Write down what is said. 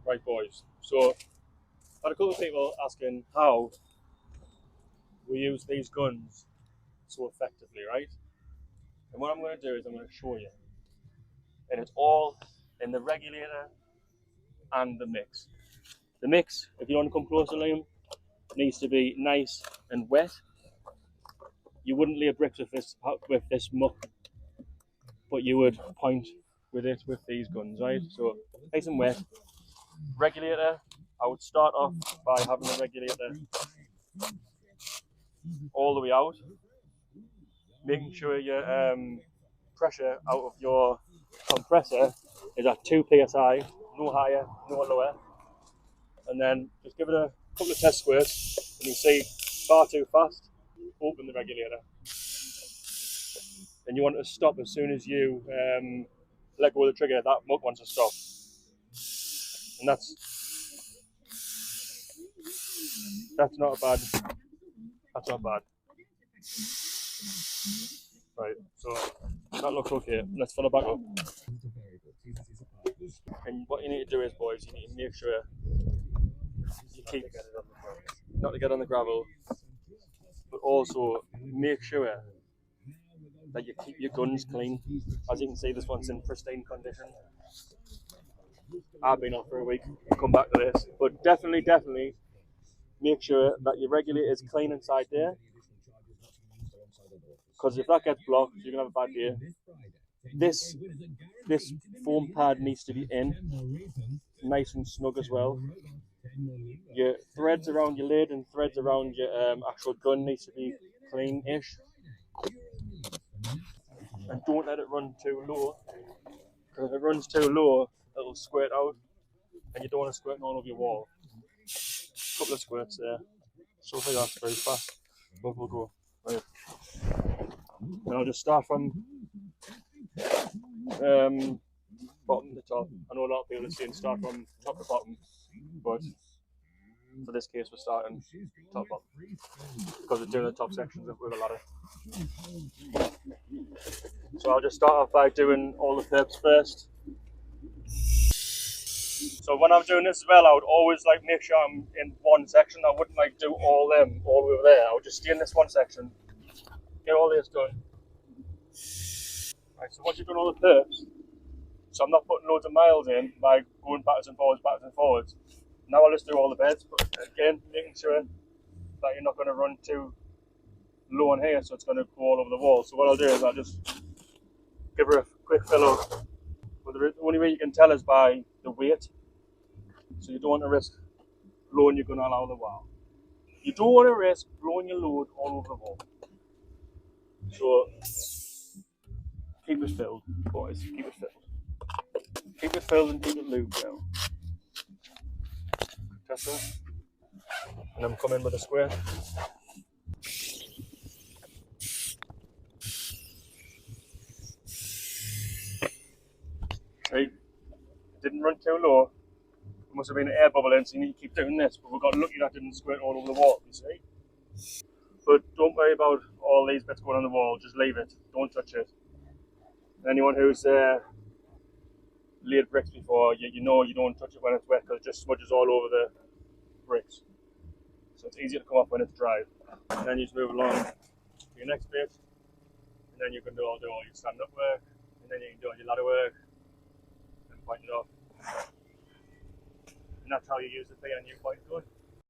Right, boys. So, had a couple of people asking how we use these guns so effectively, right? And what I'm going to do is I'm going to show you. And it's all in the regulator and the mix. The mix, if you want to come closer, Liam, needs to be nice and wet. You wouldn't lay bricks with this muck, but you would point with it with these guns, right? So nice and wet. Regulator, I would start off by having the regulator all the way out, making sure your pressure out of your compressor is at 2 psi, no higher, no lower, and then just give it a couple of test squirts, and you see far too fast, open the regulator. And you want to stop as soon as you let go of the trigger. That muck wants to stop, and that's not bad. That's not bad. Right, so that looks okay. Let's fill it back up. And what you need to do is, boys, you need to make sure you keep, not to get on the gravel, but also make sure that you keep your guns clean. As you can see, this one's in pristine condition. I've been on for a week, I'll come back to this, but definitely make sure that your regulator is clean inside there, because if that gets blocked, you're going to have a bad day. This foam pad needs to be in, nice and snug as well. Your threads around your lid and threads around your actual gun needs to be clean-ish. And don't let it run too low, because if it runs too low, it'll squirt out, and you don't want to squirt all over your wall. A couple of squirts there. So far that's very fast. But we'll go. Right. And I'll just start from bottom to top. I know a lot of people are saying start from top to bottom, but for this case we're starting top to bottom, because we're doing the top sections with a ladder. So I'll just start off by doing all the perps first. So when I'm doing this as well, I would always make sure I'm in one section. I wouldn't do all them all the way over there. I would just stay in this one section, get all this done. Right, so once you've done all the perps, so I'm not putting loads of miles in by going backwards and forwards. Now I'll just do all the beds, but again, making sure that you're not going to run too low on here, so it's going to go all over the wall. So what I'll do is I'll just give her a quick fill up. But the only way you can tell is by the weight. So you don't want to risk blowing your gun all out of the wall. You don't want to risk blowing your load all over the wall. So keep it filled, boys. Keep it filled. Keep it filled and keep it lubed well. Tester. And then come in with a square. Right. Didn't run too low. There must have been an air bubble in, so you need to keep doing this. But we got lucky that didn't squirt all over the wall, you see. But don't worry about all these bits going on the wall. Just leave it. Don't touch it. Anyone who's laid bricks before, you know you don't touch it when it's wet, because it just smudges all over the bricks. So it's easier to come off when it's dry. And then you just move along to your next bit, and then you can do all your stand-up work, and then you can do all your ladder work, and point it off. And that's how you use the PNU point gun.